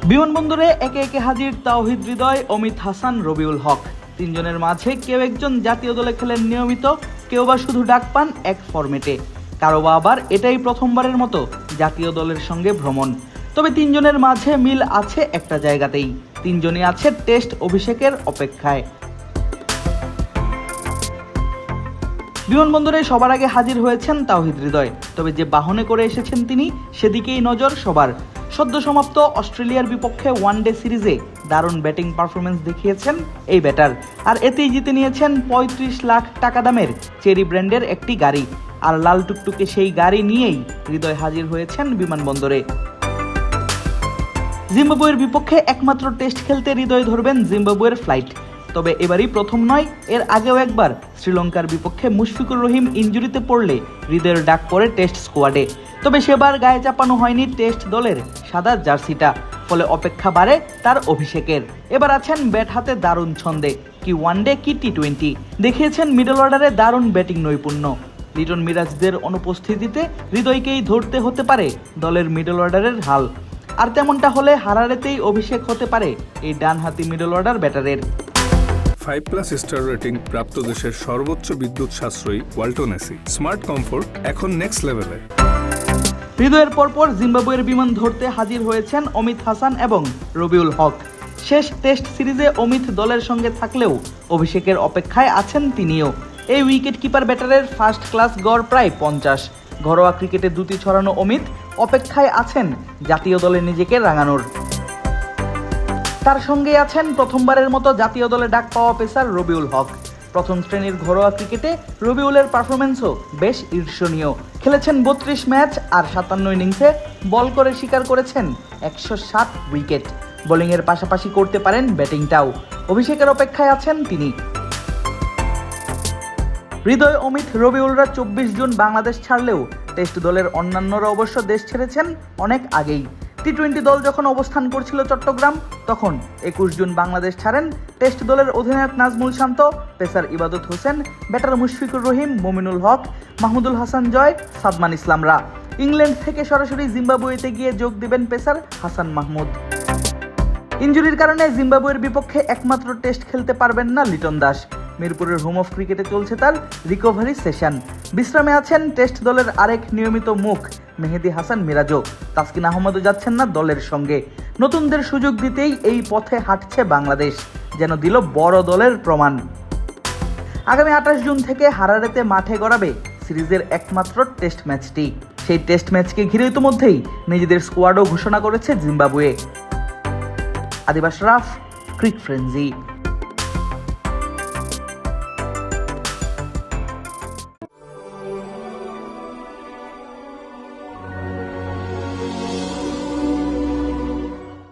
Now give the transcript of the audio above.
বিমানবন্দরে একে একে হাজির তাওহিদ হৃদয়, অমিত হাসান, রবিউল হক। তিনজনের মাঝে কেউ একজন জাতীয় দলে খেলেন নিয়মিত, কেউ বা শুধু ডাক পান এক ফরম্যাটে, কারো বা আবার এটাই প্রথমবারের মতো জাতীয় দলের সঙ্গে ভ্রমণ। তবে তিনজনের মাঝে মিল আছে একটা জায়গাতেই, তিনজনই আছে টেস্ট অভিষেকের অপেক্ষায়। বিমানবন্দরে সবার আগে হাজির হয়েছেন তাওহিদ হৃদয়, তবে যে বাহনে করে এসেছেন তিনি সেদিকেই নজর সবার। সদ্য সমাপ্ত অস্ট্রেলিয়ার বিপক্ষে ওয়ানডে সিরিজে দারুণ ব্যাটিং পারফরমেন্স দেখিয়েছেন এই ব্যাটার, আর এতেই জিতে নিয়েছেন ৩৫ লাখ টাকা দামের চেরি ব্র্যান্ডের একটি গাড়ি। আর লাল টুকটুকে সেই গাড়ি নিয়েই হৃদয় হাজির হয়েছেন বিমানবন্দরে। জিম্বাবুয়ের বিপক্ষে একমাত্র টেস্ট খেলতে হৃদয় ধরবেন জিম্বাবুয়ের ফ্লাইট। তবে এবারই প্রথম নয়, এর আগেও একবার শ্রীলঙ্কার বিপক্ষে মুশফিকুর রহিম ইনজুরিতে পড়লে হৃদয়ের ডাক পড়ে টেস্ট স্কোয়াডে। তবে সেবার গায়ে চাপানো হয়নি টেস্ট দলের সাদা জার্সিটা, ফলে অপেক্ষা বাড়ে তার অভিষেকের। এবার আছেন ব্যাট হাতে দারুণ ছন্দে, কি ওয়ানডে কি টি-20। দেখিয়েছেন মিডল অর্ডারে দারুণ ব্যাটিং নৈপুণ্য। লিটন মিরাজদের অনুপস্থিতিতে হৃদয়কেই ধরতে হতে পারে দলের মিডল অর্ডারের হাল। আর তেমনটা হলে হারারেতেই অভিষেক হতে পারে এই ডানহাতি মিডল অর্ডার ব্যাটারের। 5+ স্টার রেটিং প্রাপ্ত দেশের সর্বোচ্চ বিদ্যুৎ সাশ্রয়ী ওয়ালটন এসি স্মার্ট কমফোর্ট এখন নেক্সট লেভেলে। হৃদয়ের পরপর জিম্বাবুয়ের বিমান ধরতে হাজির হয়েছেন অমিত হাসান এবং রবিউল হক। শেষ টেস্ট সিরিজে অমিত দলের সঙ্গে থাকলেও অভিষেকের অপেক্ষায় আছেন তিনিও। এই উইকেট কিপার ব্যাটারের ফার্স্ট ক্লাস গড় প্রায় 50। ঘরোয়া ক্রিকেটে দুটি ছড়ানো অমিত অপেক্ষায় আছেন জাতীয় দলে নিজেকে রাঙানোর। তার সঙ্গে আছেন প্রথমবারের মতো জাতীয় দলে ডাক পাওয়া পেসার রবিউল হক। প্রথম শ্রেণীর ঘরোয়া ক্রিকেটে রবিউলের পারফরমেন্সও বেশ ঈর্ষণীয়। খেলেছেন 32 ম্যাচ আর 57 ইনিংসে বল করে শিকার করেছেন 107 উইকেট। বোলিংয়ের পাশাপাশি করতে পারেন ব্যাটিংটাও। অভিষেকের অপেক্ষায় আছেন তিনি। হৃদয়, অমিত, রবিউলরা 24 জুন বাংলাদেশ ছাড়লেও টেস্ট দলের অন্যান্যরা অবশ্য দেশ ছেড়েছেন অনেক আগেই। টি-20 দল যখন অবস্থান করছিল চট্টগ্রাম, তখন 21 জুন বাংলাদেশ ছাড়েন টেস্ট দলের অধিনায়ক নাজমুল শান্ত, পেসার ইবাদত হোসেন, ব্যাটার মুশফিকুর রহিম, মুমিনুল হক, মাহমুদুল হাসান জয়, সাদমান ইসলামরা। ইংল্যান্ড থেকে সরাসরি জিম্বাবুয়েতে গিয়ে যোগ দিবেন পেসার হাসান মাহমুদ। ইনজুরির কারণে জিম্বাবুয়ের বিপক্ষে একমাত্র টেস্ট খেলতে পারবেন না লিটন দাস। মিরপুরের হোম অফ ক্রিকেটে চলছে তার রিকভারি সেশন। বিশ্রামে আছেন টেস্ট দলের আরেক নিয়মিত মুখ মেহেদী হাসান মিরাজও। তাসকিন আহমেদও যাচ্ছেন না দলের সঙ্গে। নতুনদের সুযোগ দিতেই এই পথে হাঁটছে বাংলাদেশ, যেন দিল বড় দলের প্রমাণ। আগামী 28 জুন থেকে হারারেতে মাঠে গড়াবে সিরিজের একমাত্র টেস্ট ম্যাচটি। সেই টেস্ট ম্যাচকে ঘিরে ইতিমধ্যেই নিজেদের স্কোয়াডও ঘোষণা করেছে জিম্বাবুয়ে। আদিব আশরাফ, ক্রিক ফ্রেঞ্জি।